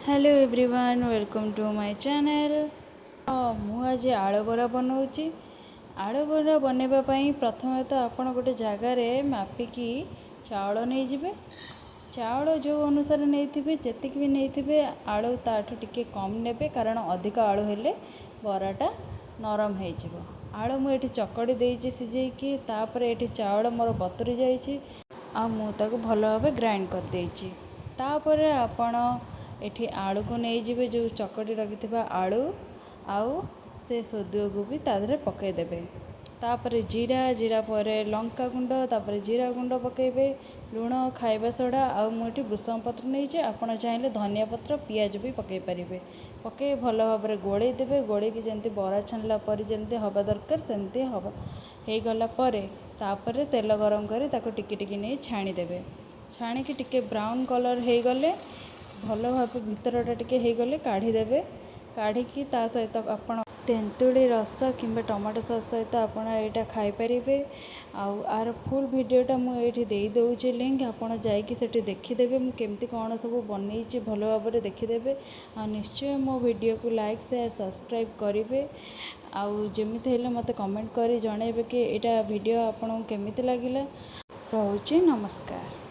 Hello everyone welcome to my channel. मु आज आलू बरा बनाऊँगी। आलू बरा बनवाई प्रथम तो आपण गोटे जगार मापिकी चाउल नहीं जिबे। चाउल जो अनुसार नहीं जी भी नहीं आलू ताठू टिके कम नेबे कारण अधिक आलू हेले बराटा नरम हो आलू मुझे चकड़ी देती सिझेकी तापर ये चाउल मोर बतुरी जाइए आ मुझे भल भाव ग्राइंड कर देइछि। तापर आपण एठी आलू को नहीं जिबे जो चकड़ी रखि आलू आउ से सोदियो को भी तादरे पकईदेवे। तापर जीरा पर लंका गुंड तापर जीरा गुंड पकेबे लुण खाइबा सोडा आउ मुझे भृषंग पत्र नहीं आपड़ चाहिए धनिया पत्र पियाज भी पकई पारे पकई भल भाव गोड़े देवे। गोड़े की जमी बरा छाणला पर जमी हवा दरकार सेमती हम हो गला तापर तेल गरम कर टिके टिके नहीं छाणीदेवे। छाणिकी टिके ब्राउन कलर हो गले भल भाव भितरटा टिके हो गले काढ़ीदेवे। काढ़ी ता सहित आपण तेंतुली रस कि टमाटो सॉस सहित आपड़ यहाँ खाईपारे। आर फुल वीडियोटा मुझे देदे लिंक आपड़ जाकि देखीदे मुझे कौन सब बनई भल भाव देखीदे। निश्चय मो वीडियो को लाइक शेयर सब्सक्राइब करेंगे। आमती हेल्ले मत कमेंट कर जनइबे कि यहाँ वीडियो आपको केमिति लगिला। रोचे नमस्कार।